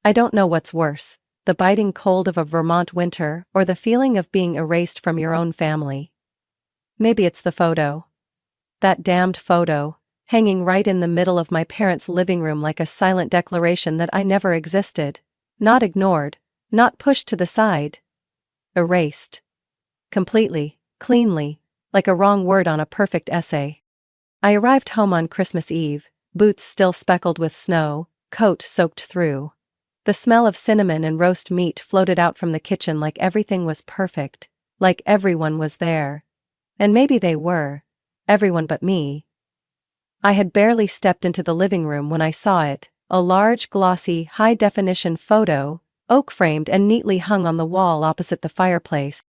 I don't know what's worse, the biting cold of a Vermont winter or the feeling of being erased from your own family. Maybe it's the photo. That damned photo, hanging right in the middle of my parents' living room like a silent declaration that I never existed. Not ignored, not pushed to the side. Erased. Completely, cleanly, like a wrong word on a perfect essay. I arrived home on Christmas Eve, boots still speckled with snow, coat soaked through. The smell of cinnamon and roast meat floated out from the kitchen like everything was perfect, like everyone was there. And maybe they were. Everyone but me. I had barely stepped into the living room when I saw it, a large, glossy, high-definition photo, oak-framed and neatly hung on the wall opposite the fireplace.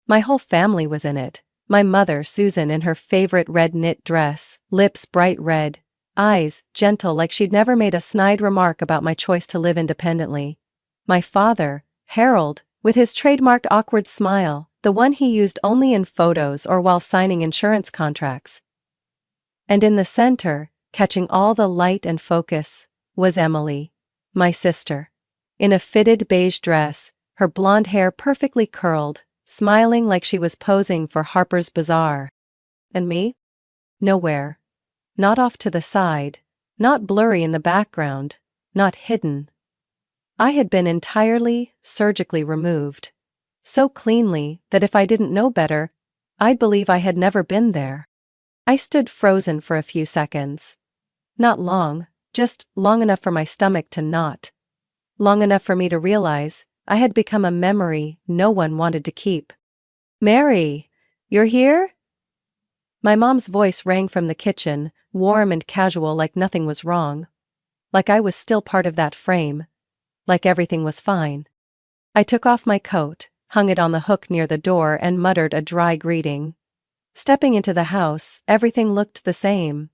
My whole family was in it. My mother, Susan, in her favorite red knit dress, lips bright red, eyes gentle like she'd never made a snide remark about my choice to live independently. My father, Harold, with his trademarked awkward smile, the one he used only in photos or while signing insurance contracts. And in the center, catching all the light and focus, was Emily, my sister. In a fitted beige dress, her blonde hair perfectly curled, smiling like she was posing for Harper's Bazaar. And me? Nowhere. Not off to the side, not blurry in the background, not hidden. I had been entirely, surgically removed. So cleanly that if I didn't know better, I'd believe I had never been there. I stood frozen for a few seconds. Not long, just long enough for my stomach to knot. Long enough for me to realize I had become a memory no one wanted to keep. "Mary, you're here?" My mom's voice rang from the kitchen, warm and casual like nothing was wrong. Like I was still part of that frame. Like everything was fine. I took off my coat, hung it on the hook near the door and muttered a dry greeting. Stepping into the house, everything looked the same.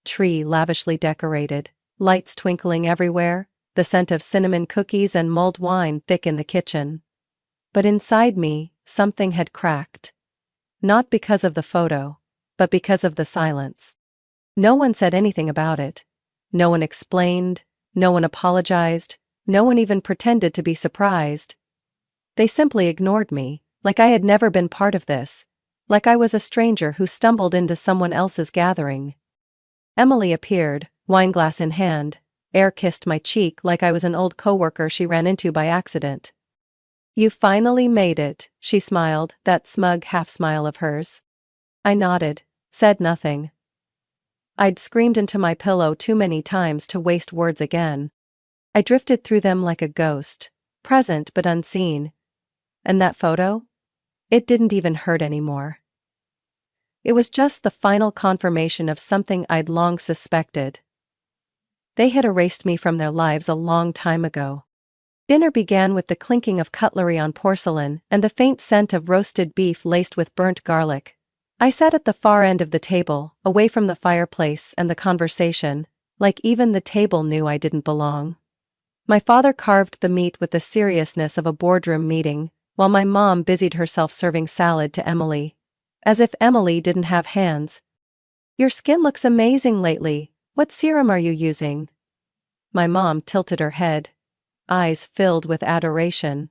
Tree lavishly decorated, lights twinkling everywhere, the scent of cinnamon cookies and mulled wine thick in the kitchen. But inside me, something had cracked. Not because of the photo, but because of the silence. No one said anything about it. No one explained, no one apologized, no one even pretended to be surprised. They simply ignored me, like I had never been part of this, like I was a stranger who stumbled into someone else's gathering. Emily appeared, wineglass in hand, air kissed my cheek like I was an old coworker she ran into by accident. "You finally made it," she smiled, that smug half-smile of hers. I nodded, said nothing. I'd screamed into my pillow too many times to waste words again. I drifted through them like a ghost, present but unseen. And that photo? It didn't even hurt anymore. It was just the final confirmation of something I'd long suspected. They had erased me from their lives a long time ago. Dinner began with the clinking of cutlery on porcelain and the faint scent of roasted beef laced with burnt garlic. I sat at the far end of the table, away from the fireplace and the conversation, like even the table knew I didn't belong. My father carved the meat with the seriousness of a boardroom meeting, while my mom busied herself serving salad to Emily. As if Emily didn't have hands. "Your skin looks amazing lately. What serum are you using?" My mom tilted her head. Eyes filled with adoration.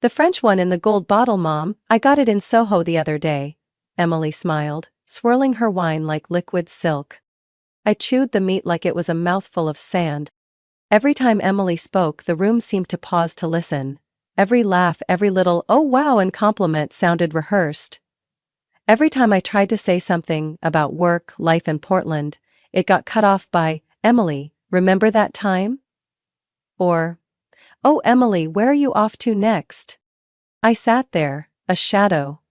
"The French one in the gold bottle, Mom. I got it in Soho the other day." Emily smiled, swirling her wine like liquid silk. I chewed the meat like it was a mouthful of sand. Every time Emily spoke, the room seemed to pause to listen. Every laugh, every little "oh wow" and compliment sounded rehearsed. Every time I tried to say something about work, life in Portland, it got cut off by, "Emily, remember that time?" Or, "Oh Emily, where are you off to next?" I sat there, a shadow.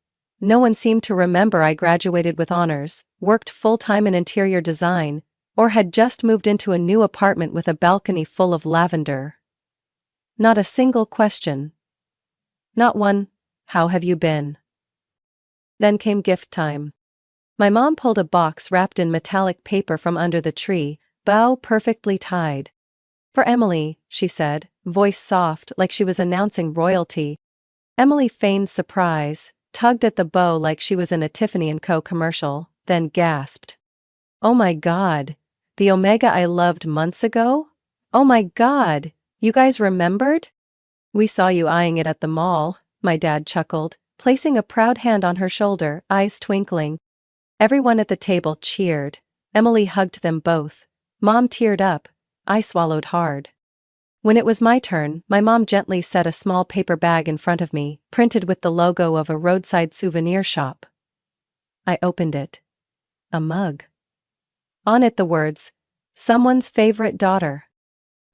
No one seemed to remember I graduated with honors, worked full-time in interior design, or had just moved into a new apartment with a balcony full of lavender. Not a single question. Not one, "How have you been?" Then came gift time. My mom pulled a box wrapped in metallic paper from under the tree, bow perfectly tied. "For Emily," she said, voice soft like she was announcing royalty. Emily feigned surprise, tugged at the bow like she was in a Tiffany & Co. commercial, then gasped. "Oh my God! The Omega I loved months ago? Oh my God! You guys remembered? We saw you eyeing it at the mall, my dad chuckled, placing a proud hand on her shoulder, eyes twinkling. Everyone at the table cheered. Emily hugged them both. Mom teared up. I swallowed hard. When it was my turn, my mom gently set a small paper bag in front of me, printed with the logo of a roadside souvenir shop. I opened it. A mug. On it the words, "Someone's favorite daughter."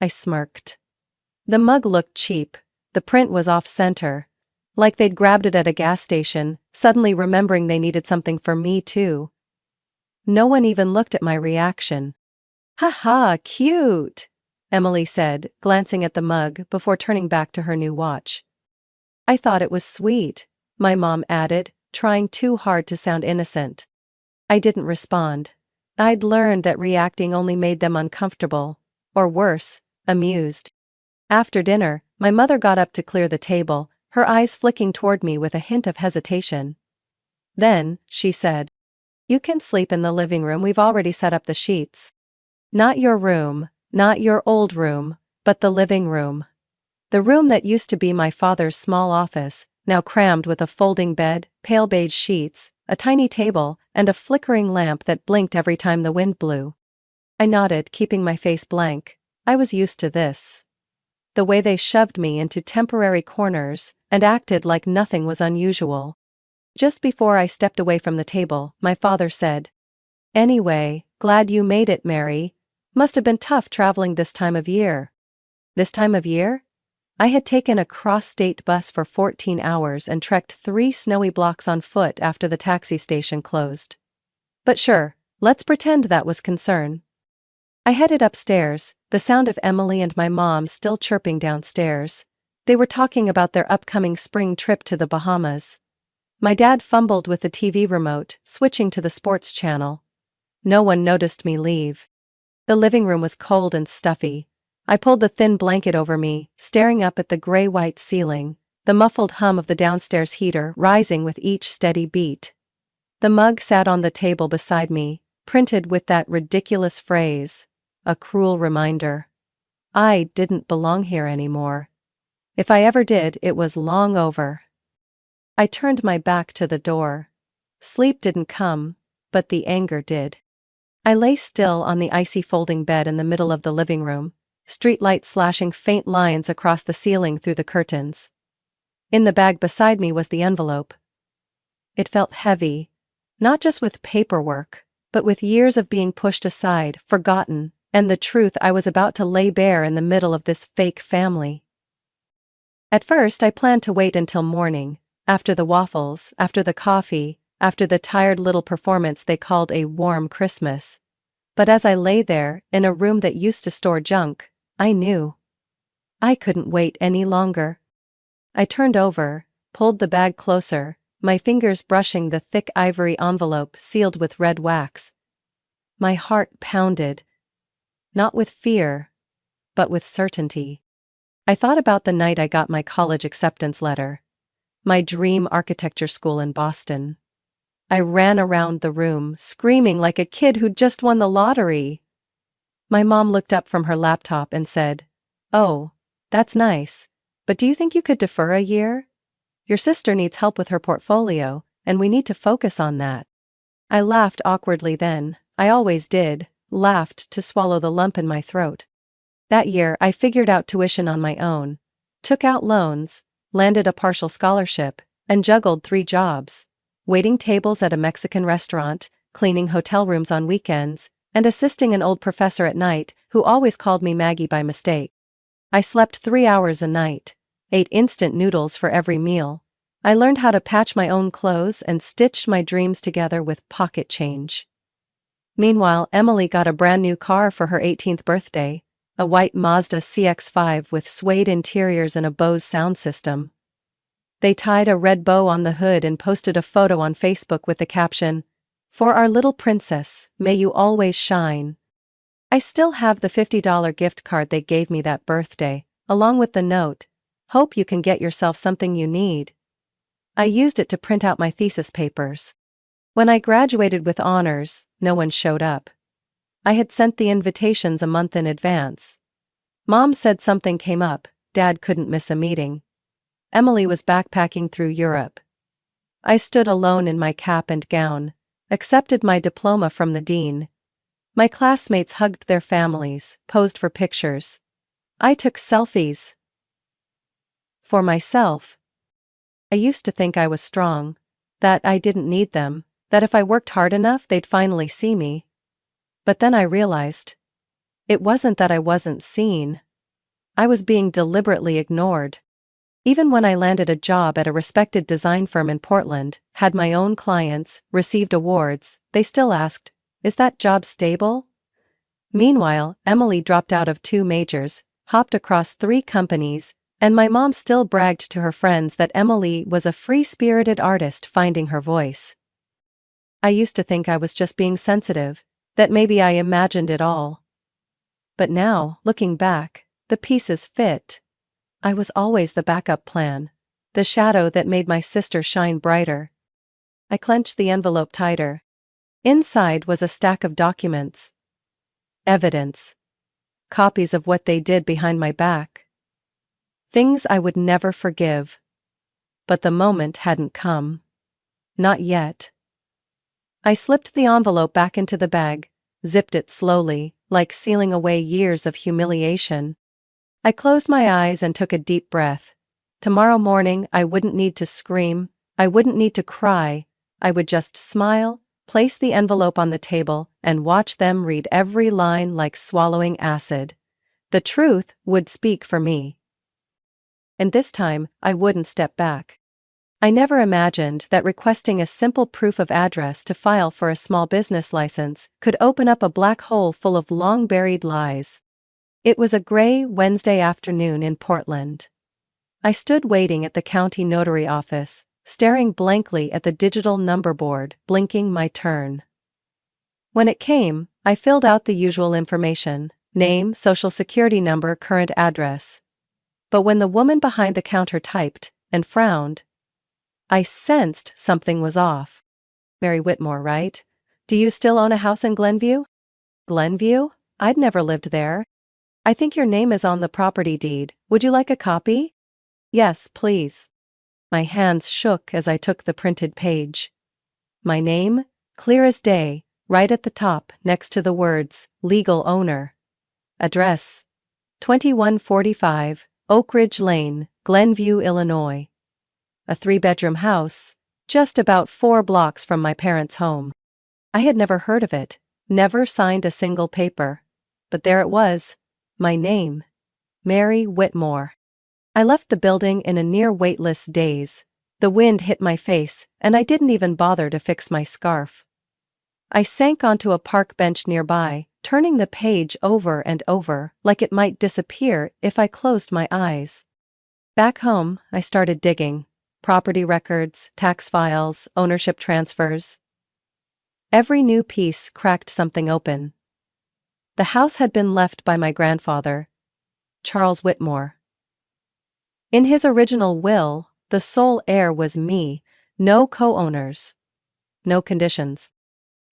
I smirked. The mug looked cheap. The print was off-center. Like they'd grabbed it at a gas station, suddenly remembering they needed something for me too. No one even looked at my reaction. "Ha, cute," Emily said, glancing at the mug before turning back to her new watch. "I thought it was sweet," my mom added, trying too hard to sound innocent. I didn't respond. I'd learned that reacting only made them uncomfortable, or worse, amused. After dinner, my mother got up to clear the table, her eyes flicking toward me with a hint of hesitation. Then, she said, "You can sleep in the living room, we've already set up the sheets. Not your room, not your old room, but the living room. The room that used to be my father's small office, now crammed with a folding bed, pale beige sheets, a tiny table, and a flickering lamp that blinked every time the wind blew." I nodded, keeping my face blank. I was used to this. The way they shoved me into temporary corners and acted like nothing was unusual. Just before I stepped away from the table, my father said, "Anyway, glad you made it, Mary. Must have been tough traveling this time of year." This time of year? I had taken a cross-state bus for 14 hours and trekked 3 snowy blocks on foot after the taxi station closed. But sure, let's pretend that was concern. I headed upstairs, the sound of Emily and my mom still chirping downstairs. They were talking about their upcoming spring trip to the Bahamas. My dad fumbled with the TV remote, switching to the sports channel. No one noticed me leave. The living room was cold and stuffy. I pulled the thin blanket over me, staring up at the gray-white ceiling, the muffled hum of the downstairs heater rising with each steady beat. The mug sat on the table beside me, printed with that ridiculous phrase, a cruel reminder. I didn't belong here anymore. If I ever did, it was long over. I turned my back to the door. Sleep didn't come, but the anger did. I lay still on the icy folding bed in the middle of the living room, streetlights slashing faint lines across the ceiling through the curtains. In the bag beside me was the envelope. It felt heavy, not just with paperwork, but with years of being pushed aside, forgotten, and the truth I was about to lay bare in the middle of this fake family. At first I planned to wait until morning, after the waffles, after the coffee, after the tired little performance they called a warm Christmas. But as I lay there, in a room that used to store junk, I knew I couldn't wait any longer. I turned over, pulled the bag closer, my fingers brushing the thick ivory envelope sealed with red wax. My heart pounded. Not with fear, but with certainty. I thought about the night I got my college acceptance letter. My dream architecture school in Boston. I ran around the room, screaming like a kid who'd just won the lottery. My mom looked up from her laptop and said, "Oh, that's nice. But do you think you could defer a year? Your sister needs help with her portfolio, and we need to focus on that." I laughed awkwardly then. I always did, laughed to swallow the lump in my throat. That year I figured out tuition on my own, took out loans, landed a partial scholarship, and juggled 3 jobs. Waiting tables at a Mexican restaurant, cleaning hotel rooms on weekends, and assisting an old professor at night who always called me Maggie by mistake. I slept 3 hours a night, ate instant noodles for every meal. I learned how to patch my own clothes and stitched my dreams together with pocket change. Meanwhile, Emily got a brand new car for her 18th birthday, a white Mazda CX-5 with suede interiors and a Bose sound system. They tied a red bow on the hood and posted a photo on Facebook with the caption, "For our little princess, may you always shine." I still have the $50 gift card they gave me that birthday, along with the note, "Hope you can get yourself something you need." I used it to print out my thesis papers. When I graduated with honors, no one showed up. I had sent the invitations a month in advance. Mom said something came up, Dad couldn't miss a meeting. Emily was backpacking through Europe. I stood alone in my cap and gown, accepted my diploma from the dean. My classmates hugged their families, posed for pictures. I took selfies. For myself. I used to think I was strong, that I didn't need them, that if I worked hard enough they'd finally see me. But then I realized. It wasn't that I wasn't seen. I was being deliberately ignored. Even when I landed a job at a respected design firm in Portland, had my own clients, received awards, they still asked, "Is that job stable?" Meanwhile, Emily dropped out of 2 majors, hopped across 3 companies, and my mom still bragged to her friends that Emily was a free-spirited artist finding her voice. I used to think I was just being sensitive, that maybe I imagined it all. But now, looking back, the pieces fit. I was always the backup plan, the shadow that made my sister shine brighter. I clenched the envelope tighter. Inside was a stack of documents. Evidence. Copies of what they did behind my back. Things I would never forgive. But the moment hadn't come. Not yet. I slipped the envelope back into the bag, zipped it slowly, like sealing away years of humiliation. I closed my eyes and took a deep breath. Tomorrow morning I wouldn't need to scream, I wouldn't need to cry, I would just smile, place the envelope on the table, and watch them read every line like swallowing acid. The truth would speak for me. And this time, I wouldn't step back. I never imagined that requesting a simple proof of address to file for a small business license could open up a black hole full of long-buried lies. It was a gray Wednesday afternoon in Portland. I stood waiting at the county notary office, staring blankly at the digital number board, blinking my turn. When it came, I filled out the usual information: name, social security number, current address. But when the woman behind the counter typed and frowned, I sensed something was off. "Mary Whitmore, right? Do you still own a house in Glenview?" "Glenview? I'd never lived there." "I think your name is on the property deed. Would you like a copy?" "Yes, please." My hands shook as I took the printed page. My name, clear as day, right at the top, next to the words, legal owner. Address, 2145, Oak Ridge Lane, Glenview, Illinois. A 3-bedroom house, just about 4 blocks from my parents' home. I had never heard of it, never signed a single paper. But there it was. My name. Mary Whitmore. I left the building in a near weightless daze. The wind hit my face, and I didn't even bother to fix my scarf. I sank onto a park bench nearby, turning the page over and over, like it might disappear if I closed my eyes. Back home, I started digging. Property records, tax files, ownership transfers. Every new piece cracked something open. The house had been left by my grandfather, Charles Whitmore. In his original will, the sole heir was me, no co-owners. No conditions.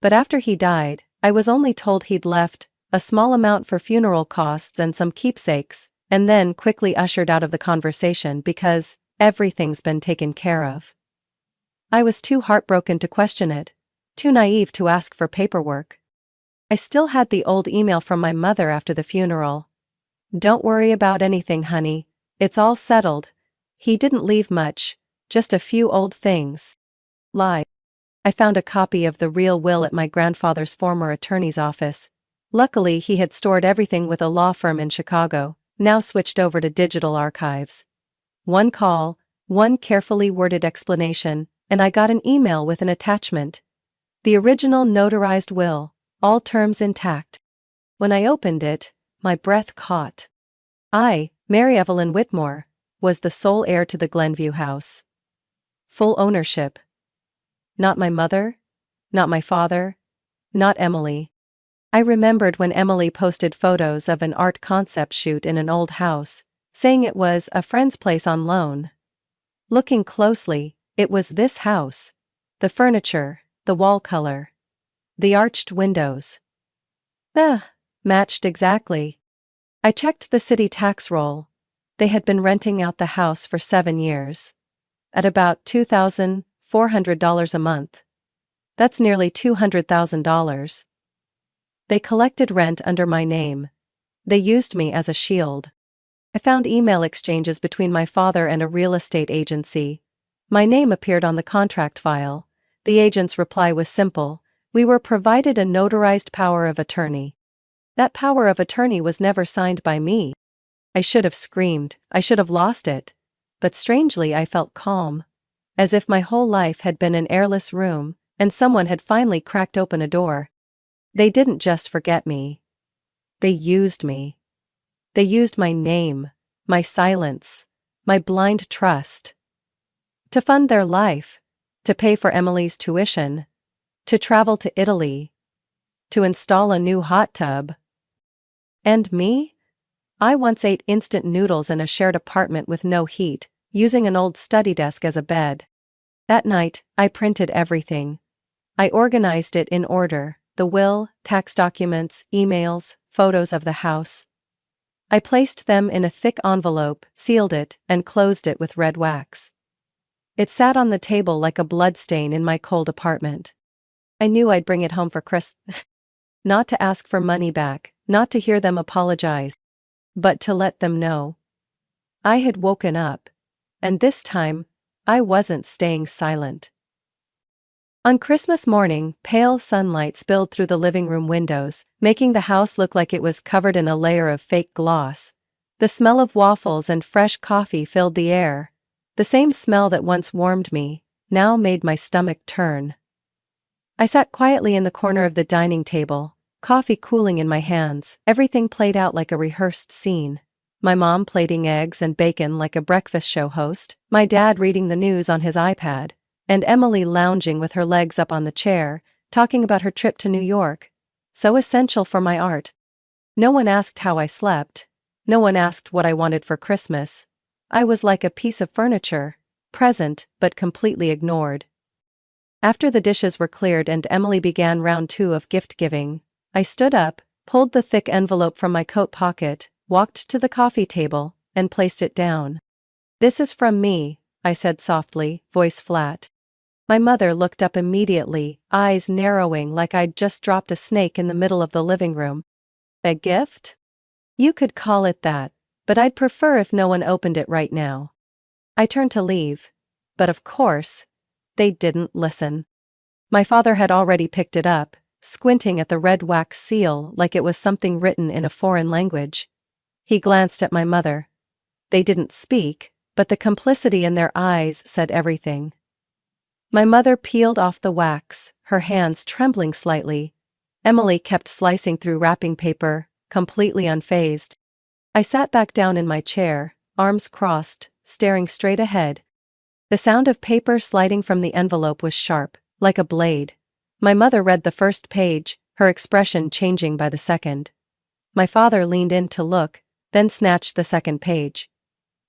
But after he died, I was only told he'd left a small amount for funeral costs and some keepsakes, and then quickly ushered out of the conversation because everything's been taken care of. I was too heartbroken to question it, too naive to ask for paperwork. I still had the old email from my mother after the funeral. "Don't worry about anything, honey. It's all settled. He didn't leave much, just a few old things." Lie. I found a copy of the real will at my grandfather's former attorney's office. Luckily, he had stored everything with a law firm in Chicago, now switched over to digital archives. One call, one carefully worded explanation, and I got an email with an attachment. The original notarized will, all terms intact. When I opened it, my breath caught. I, Mary Evelyn Whitmore, was the sole heir to the Glenview house. Full ownership. Not my mother, not my father, not Emily. I remembered when Emily posted photos of an art concept shoot in an old house, saying it was a friend's place on loan. Looking closely, it was this house. The furniture, the wall color, the arched windows. Matched exactly. I checked the city tax roll. They had been renting out the house for 7 years. At about $2,400 a month. That's nearly $200,000. They collected rent under my name. They used me as a shield. I found email exchanges between my father and a real estate agency. My name appeared on the contract file. The agent's reply was simple: we were provided a notarized power of attorney. That power of attorney was never signed by me. I should have screamed, I should have lost it. But strangely I felt calm. As if my whole life had been an airless room, and someone had finally cracked open a door. They didn't just forget me. They used me. They used my name, my silence, my blind trust. To fund their life, to pay for Emily's tuition, to travel to Italy, to install a new hot tub. And me? I once ate instant noodles in a shared apartment with no heat, using an old study desk as a bed. That night, I printed everything. I organized it in order: the will, tax documents, emails, photos of the house. I placed them in a thick envelope, sealed it, and closed it with red wax. It sat on the table like a bloodstain in my cold apartment. I knew I'd bring it home for Christmas. Not to ask for money back, not to hear them apologize, but to let them know. I had woken up. And this time, I wasn't staying silent. On Christmas morning, pale sunlight spilled through the living room windows, making the house look like it was covered in a layer of fake gloss. The smell of waffles and fresh coffee filled the air. The same smell that once warmed me, now made my stomach turn. I sat quietly in the corner of the dining table, coffee cooling in my hands. Everything played out like a rehearsed scene. My mom plating eggs and bacon like a breakfast show host, my dad reading the news on his iPad, and Emily lounging with her legs up on the chair, talking about her trip to New York. So essential for my art. No one asked how I slept. No one asked what I wanted for Christmas. I was like a piece of furniture, present but completely ignored. After the dishes were cleared and Emily began round 2 of gift-giving, I stood up, pulled the thick envelope from my coat pocket, walked to the coffee table, and placed it down. "This is from me," I said softly, voice flat. My mother looked up immediately, eyes narrowing like I'd just dropped a snake in the middle of the living room. "A gift? You could call it that, but I'd prefer if no one opened it right now." I turned to leave. But of course, they didn't listen. My father had already picked it up, squinting at the red wax seal like it was something written in a foreign language. He glanced at my mother. They didn't speak, but the complicity in their eyes said everything. My mother peeled off the wax, her hands trembling slightly. Emily kept slicing through wrapping paper, completely unfazed. I sat back down in my chair, arms crossed, staring straight ahead. The sound of paper sliding from the envelope was sharp, like a blade. My mother read the first page, her expression changing by the second. My father leaned in to look, then snatched the second page.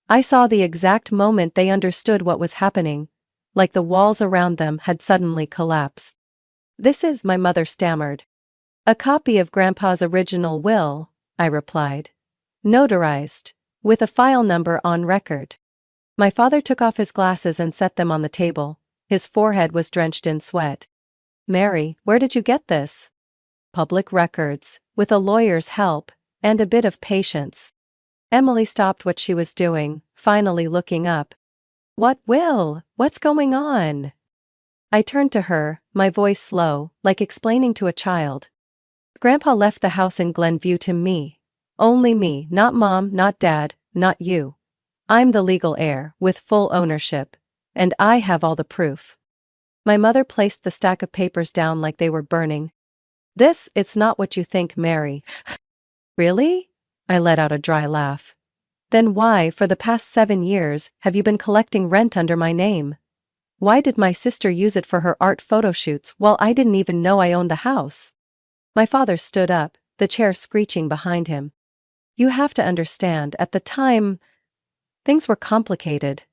I saw the exact moment they understood what was happening, like the walls around them had suddenly collapsed. "This is," my mother stammered. "A copy of Grandpa's original will," I replied. "Notarized, with a file number on record." My father took off his glasses and set them on the table. His forehead was drenched in sweat. "Mary, where did you get this?" "Public records, with a lawyer's help, and a bit of patience." Emily stopped what she was doing, finally looking up. "What will? What's going on?" I turned to her, my voice slow, like explaining to a child. "Grandpa left the house in Glenview to me. Only me, not Mom, not Dad, not you. I'm the legal heir, with full ownership. And I have all the proof." My mother placed the stack of papers down like they were burning. It's not what you think, Mary." "Really?" I let out a dry laugh. "Then why, for the past 7 years, have you been collecting rent under my name? Why did my sister use it for her art photo shoots while I didn't even know I owned the house?" My father stood up, the chair screeching behind him. "You have to understand, at the time, things were complicated.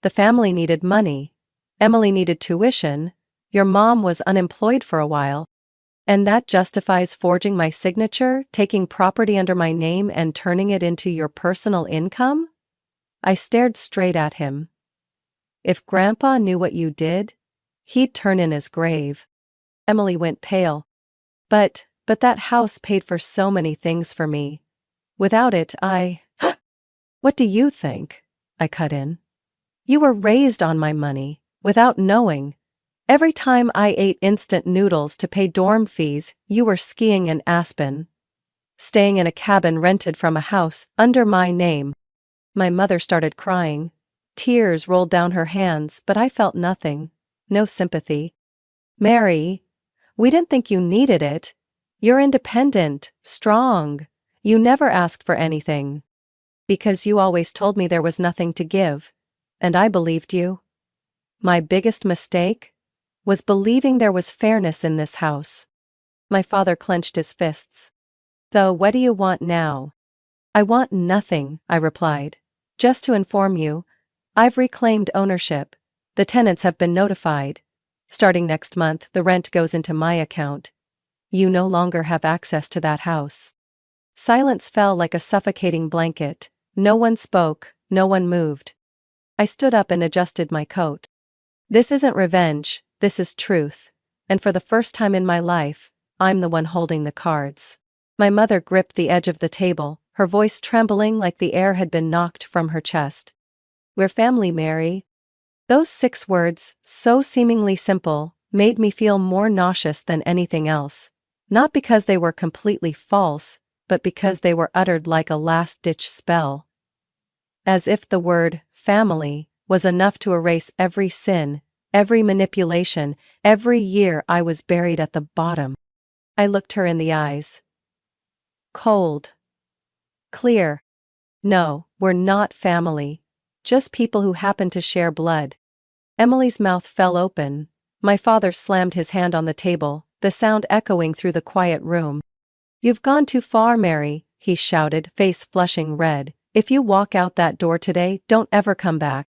The family needed money. Emily needed tuition. Your mom was unemployed for a while. And that justifies forging my signature, taking property under my name and turning it into your personal income? I stared straight at him. If Grandpa knew what you did, he'd turn in his grave. Emily went pale. But that house paid for so many things for me. Without it, What do you think? I cut in. You were raised on my money, without knowing. Every time I ate instant noodles to pay dorm fees, you were skiing in Aspen. Staying in a cabin rented from a house under my name. My mother started crying. Tears rolled down her hands, but I felt nothing. No sympathy. Mary, we didn't think you needed it. You're independent, strong. You never asked for anything. Because you always told me there was nothing to give. And I believed you. My biggest mistake was believing there was fairness in this house. My father clenched his fists. So what do you want now? I want nothing, I replied. Just to inform you, I've reclaimed ownership. The tenants have been notified. Starting next month, the rent goes into my account. You no longer have access to that house. Silence fell like a suffocating blanket. No one spoke, no one moved. I stood up and adjusted my coat. This isn't revenge, this is truth. And for the first time in my life, I'm the one holding the cards. My mother gripped the edge of the table, her voice trembling like the air had been knocked from her chest. We're family, Mary. Those 6 words, so seemingly simple, made me feel more nauseous than anything else. Not because they were completely false, but because they were uttered like a last-ditch spell. As if the word, family, was enough to erase every sin, every manipulation, every year I was buried at the bottom. I looked her in the eyes. Cold. Clear. No, we're not family. Just people who happen to share blood. Emily's mouth fell open. My father slammed his hand on the table, the sound echoing through the quiet room. You've gone too far, Mary, he shouted, face flushing red. If you walk out that door today, don't ever come back.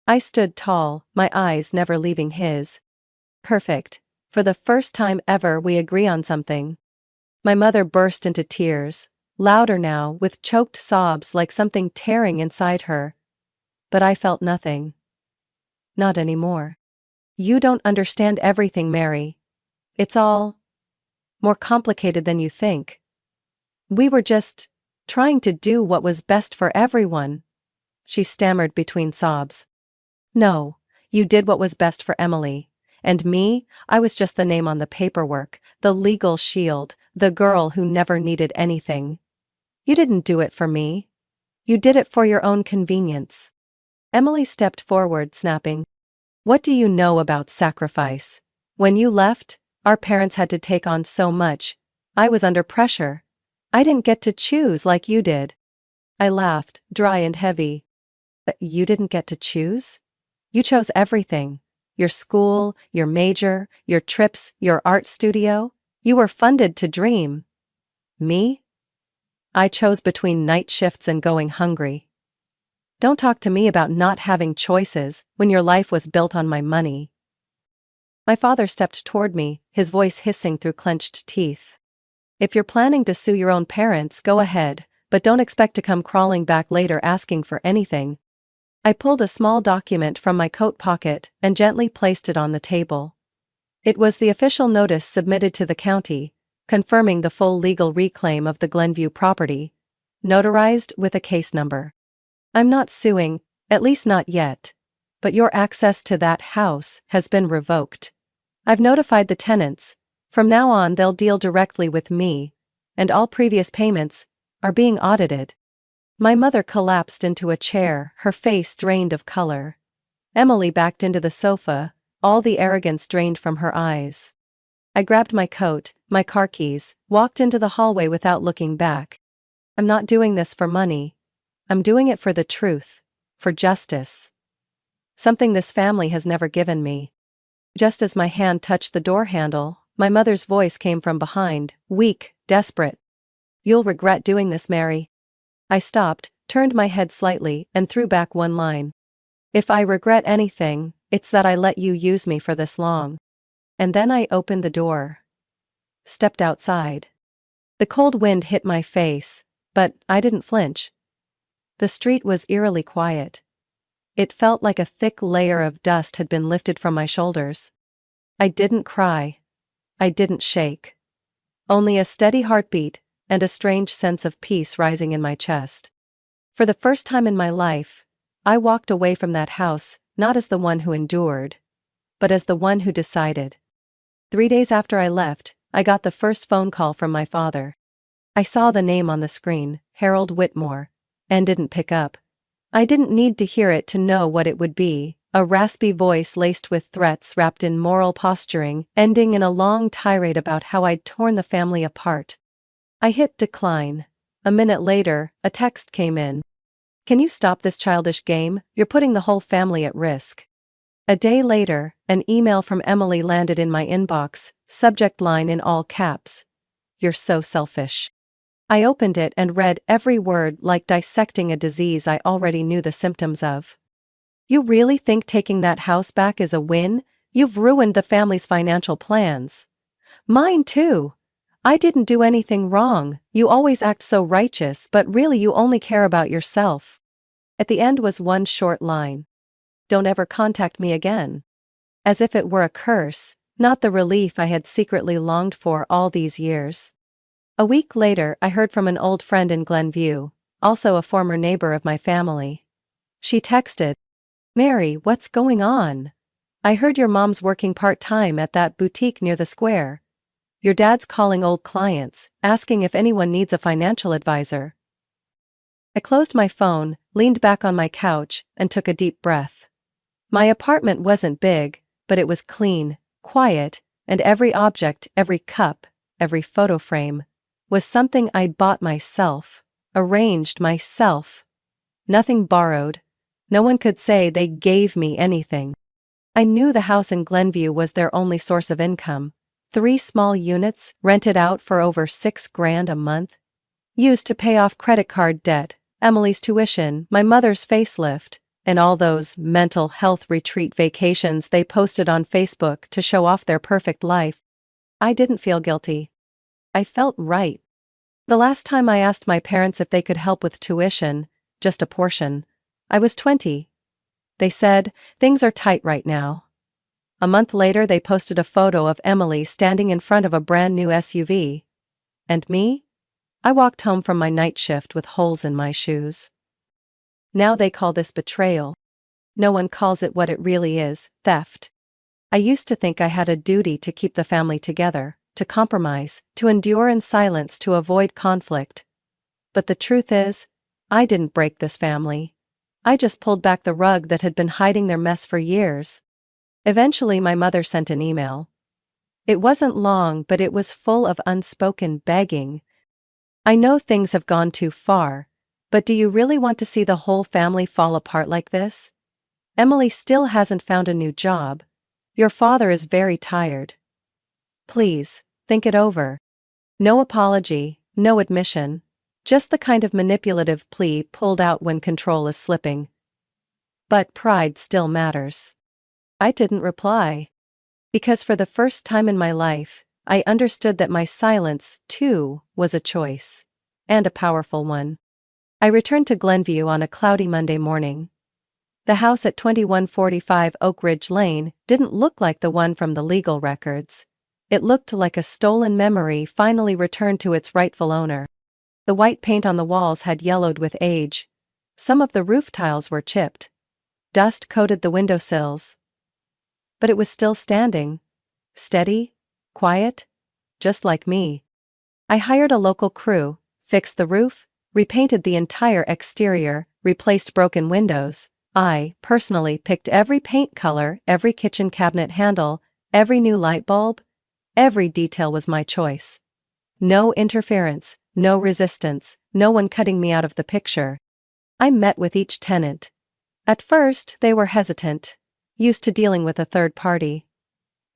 I stood tall, my eyes never leaving his. Perfect. For the first time ever we agree on something. My mother burst into tears, louder now, with choked sobs like something tearing inside her. But I felt nothing. Not anymore. You don't understand everything, Mary. It's all more complicated than you think. We were just trying to do what was best for everyone. She stammered between sobs. No, you did what was best for Emily. And me, I was just the name on the paperwork, the legal shield, the girl who never needed anything. You didn't do it for me. You did it for your own convenience. Emily stepped forward, snapping. What do you know about sacrifice? When you left, our parents had to take on so much. I was under pressure. I didn't get to choose like you did. I laughed, dry and heavy. But you didn't get to choose? You chose everything. Your school, your major, your trips, your art studio. You were funded to dream. Me? I chose between night shifts and going hungry. Don't talk to me about not having choices when your life was built on my money. My father stepped toward me, his voice hissing through clenched teeth. If you're planning to sue your own parents, go ahead, but don't expect to come crawling back later asking for anything. I pulled a small document from my coat pocket and gently placed it on the table. It was the official notice submitted to the county, confirming the full legal reclaim of the Glenview property, notarized with a case number. I'm not suing, at least not yet. But your access to that house has been revoked. I've notified the tenants. From now on they'll deal directly with me, and all previous payments are being audited. My mother collapsed into a chair, her face drained of color. Emily backed into the sofa, all the arrogance drained from her eyes. I grabbed my coat, my car keys, walked into the hallway without looking back. I'm not doing this for money. I'm doing it for the truth, for justice. Something this family has never given me. Just as my hand touched the door handle, my mother's voice came from behind, weak, desperate. You'll regret doing this, Mary. I stopped, turned my head slightly, and threw back one line. If I regret anything, it's that I let you use me for this long. And then I opened the door. stepped outside. The cold wind hit my face, but I didn't flinch. The street was eerily quiet. It felt like a thick layer of dust had been lifted from my shoulders. I didn't cry. I didn't shake. Only a steady heartbeat and a strange sense of peace rising in my chest. For the first time in my life, I walked away from that house, not as the one who endured, but as the one who decided. 3 days after I left, I got the first phone call from my father. I saw the name on the screen, Harold Whitmore, and didn't pick up. I didn't need to hear it to know what it would be, a raspy voice laced with threats wrapped in moral posturing, ending in a long tirade about how I'd torn the family apart. I hit decline. A minute later, a text came in. "Can you stop this childish game? You're putting the whole family at risk." A day later, an email from Emily landed in my inbox, subject line in all caps. "You're so selfish." I opened it and read every word like dissecting a disease I already knew the symptoms of. "You really think taking that house back is a win? You've ruined the family's financial plans." "Mine too. I didn't do anything wrong. You always act so righteous, but really you only care about yourself." At the end was one short line. "Don't ever contact me again." As if it were a curse, not the relief I had secretly longed for all these years. A week later, I heard from an old friend in Glenview, also a former neighbor of my family. She texted, "Mary, what's going on? I heard your mom's working part-time at that boutique near the square. Your dad's calling old clients, asking if anyone needs a financial advisor." I closed my phone, leaned back on my couch, and took a deep breath. My apartment wasn't big, but it was clean, quiet, and every object, every cup, every photo frame, was something I'd bought myself, arranged myself. Nothing borrowed. No one could say they gave me anything. I knew the house in Glenview was their only source of income. 3 small units, rented out for over $6,000 a month. Used to pay off credit card debt, Emily's tuition, my mother's facelift, and all those mental health retreat vacations they posted on Facebook to show off their perfect life. I didn't feel guilty. I felt right. The last time I asked my parents if they could help with tuition, just a portion, I was 20. They said, "Things are tight right now." A month later they posted a photo of Emily standing in front of a brand new SUV. And me? I walked home from my night shift with holes in my shoes. Now they call this betrayal. No one calls it what it really is, theft. I used to think I had a duty to keep the family together, to compromise, to endure in silence to avoid conflict. But the truth is, I didn't break this family. I just pulled back the rug that had been hiding their mess for years. Eventually my mother sent an email. It wasn't long, but it was full of unspoken begging. "I know things have gone too far, but do you really want to see the whole family fall apart like this? Emily still hasn't found a new job. Your father is very tired. Please, think it over." No apology, no admission. Just the kind of manipulative plea pulled out when control is slipping. But pride still matters. I didn't reply. Because for the first time in my life, I understood that my silence, too, was a choice. And a powerful one. I returned to Glenview on a cloudy Monday morning. The house at 2145 Oak Ridge Lane didn't look like the one from the legal records. It looked like a stolen memory finally returned to its rightful owner. The white paint on the walls had yellowed with age. Some of the roof tiles were chipped. Dust coated the windowsills. But it was still standing. Steady, quiet, just like me. I hired a local crew, fixed the roof, repainted the entire exterior, replaced broken windows. I, personally, picked every paint color, every kitchen cabinet handle, every new light bulb. Every detail was my choice. No interference, no resistance, no one cutting me out of the picture. I met with each tenant. At first, they were hesitant, used to dealing with a third party.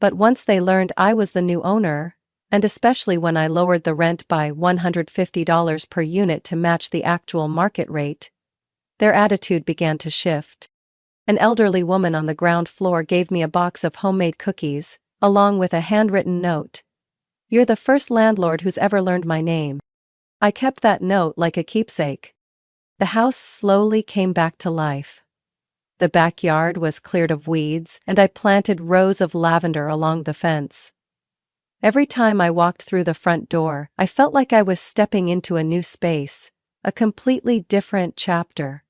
But once they learned I was the new owner, and especially when I lowered the rent by $150 per unit to match the actual market rate, their attitude began to shift. An elderly woman on the ground floor gave me a box of homemade cookies, along with a handwritten note. You're the first landlord who's ever learned my name. I kept that note like a keepsake. The house slowly came back to life. The backyard was cleared of weeds, and I planted rows of lavender along the fence. Every time I walked through the front door, I felt like I was stepping into a new space, a completely different chapter.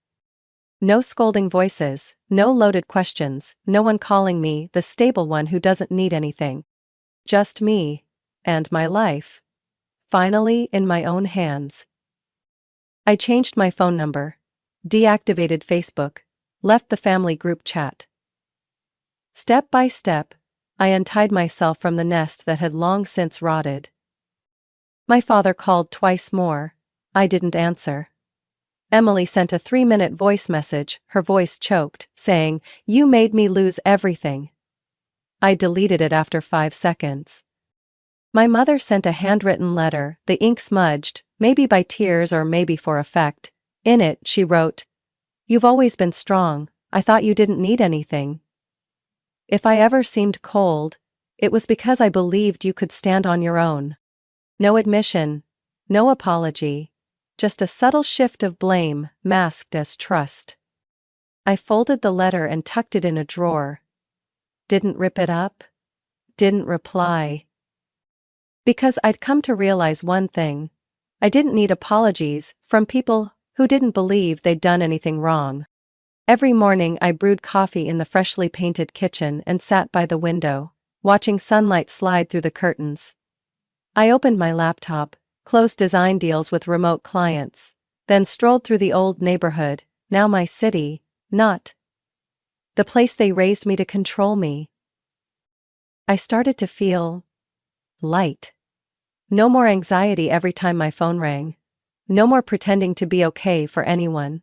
No scolding voices, no loaded questions, no one calling me the stable one who doesn't need anything. Just me, and my life. Finally in my own hands. I changed my phone number, deactivated Facebook, left the family group chat. Step by step, I untied myself from the nest that had long since rotted. My father called twice more. I didn't answer. Emily sent a 3-minute voice message, her voice choked, saying, "You made me lose everything." I deleted it after 5 seconds. My mother sent a handwritten letter, the ink smudged, maybe by tears or maybe for effect. In it, she wrote, "You've always been strong. I thought you didn't need anything. If I ever seemed cold, it was because I believed you could stand on your own." No admission, no apology, just a subtle shift of blame masked as trust. I folded the letter and tucked it in a drawer. Didn't rip it up. Didn't reply. Because I'd come to realize one thing. I didn't need apologies from people who didn't believe they'd done anything wrong. Every morning I brewed coffee in the freshly painted kitchen and sat by the window, watching sunlight slide through the curtains. I opened my laptop, closed design deals with remote clients, then strolled through the old neighborhood, now my city, not the place they raised me to control me. I started to feel light. No more anxiety every time my phone rang. No more pretending to be okay for anyone.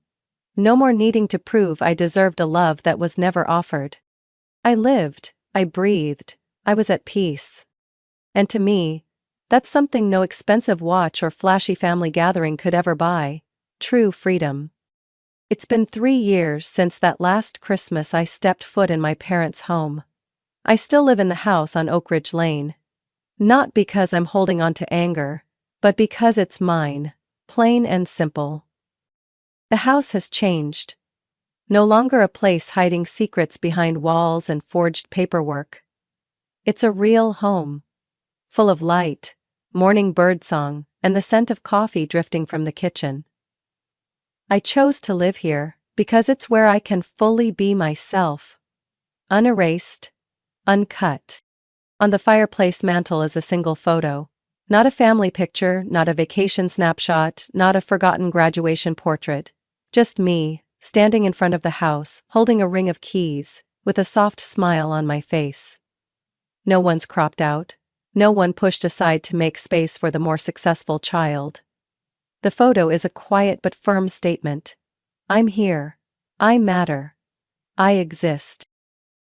No more needing to prove I deserved a love that was never offered. I lived, I breathed, I was at peace. And to me, that's something no expensive watch or flashy family gathering could ever buy. True freedom. It's been 3 years since that last Christmas I stepped foot in my parents' home. I still live in the house on Oak Ridge Lane. Not because I'm holding on to anger, but because it's mine, plain and simple. The house has changed. No longer a place hiding secrets behind walls and forged paperwork. It's a real home. Full of light, morning birdsong, and the scent of coffee drifting from the kitchen. I chose to live here because it's where I can fully be myself. Unerased, uncut. On the fireplace mantel is a single photo. Not a family picture, not a vacation snapshot, not a forgotten graduation portrait. Just me, standing in front of the house, holding a ring of keys, with a soft smile on my face. No one's cropped out. No one pushed aside to make space for the more successful child. The photo is a quiet but firm statement. I'm here. I matter. I exist.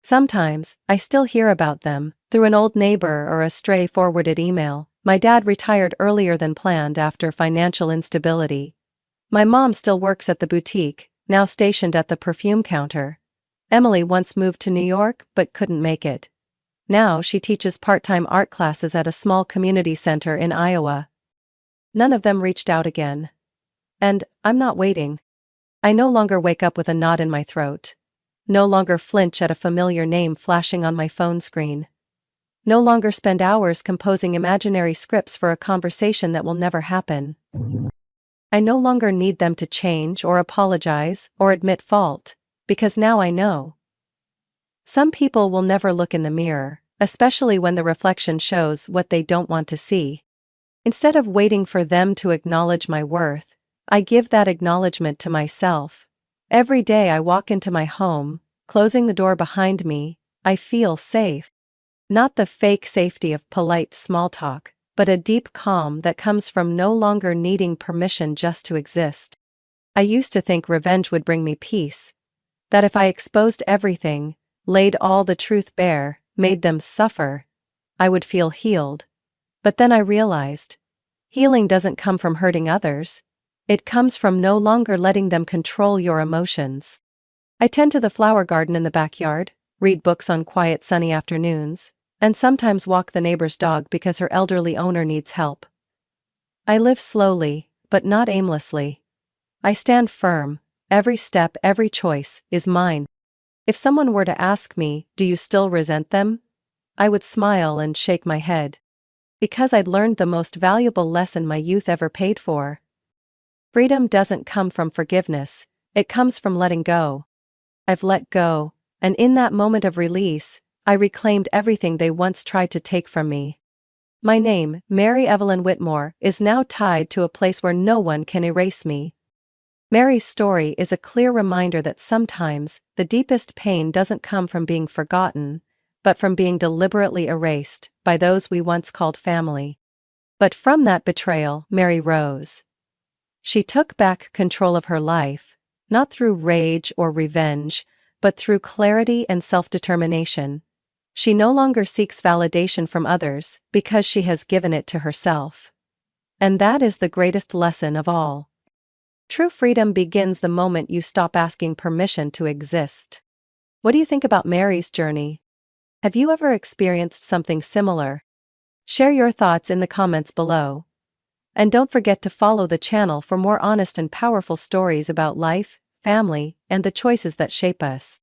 Sometimes, I still hear about them, through an old neighbor or a stray forwarded email. My dad retired earlier than planned after financial instability. My mom still works at the boutique, now stationed at the perfume counter. Emily once moved to New York but couldn't make it. Now she teaches part-time art classes at a small community center in Iowa. None of them reached out again. And I'm not waiting. I no longer wake up with a knot in my throat. No longer flinch at a familiar name flashing on my phone screen. No longer spend hours composing imaginary scripts for a conversation that will never happen. I no longer need them to change or apologize or admit fault, because now I know. Some people will never look in the mirror, especially when the reflection shows what they don't want to see. Instead of waiting for them to acknowledge my worth, I give that acknowledgement to myself. Every day I walk into my home, closing the door behind me, I feel safe. Not the fake safety of polite small talk, but a deep calm that comes from no longer needing permission just to exist. I used to think revenge would bring me peace. That if I exposed everything, laid all the truth bare, made them suffer, I would feel healed. But then I realized, healing doesn't come from hurting others. It comes from no longer letting them control your emotions. I tend to the flower garden in the backyard, read books on quiet sunny afternoons. and sometimes walk the neighbor's dog because her elderly owner needs help. I live slowly, but not aimlessly. I stand firm, every step, every choice is mine. If someone were to ask me, "Do you still resent them?" I would smile and shake my head. Because I'd learned the most valuable lesson my youth ever paid for. Freedom doesn't come from forgiveness, it comes from letting go. I've let go, and in that moment of release, I reclaimed everything they once tried to take from me. My name, Mary Evelyn Whitmore, is now tied to a place where no one can erase me. Mary's story is a clear reminder that sometimes, the deepest pain doesn't come from being forgotten, but from being deliberately erased by those we once called family. But from that betrayal, Mary rose. She took back control of her life, not through rage or revenge, but through clarity and self-determination. She no longer seeks validation from others because she has given it to herself. And that is the greatest lesson of all. True freedom begins the moment you stop asking permission to exist. What do you think about Mary's journey? Have you ever experienced something similar? Share your thoughts in the comments below. And don't forget to follow the channel for more honest and powerful stories about life, family, and the choices that shape us.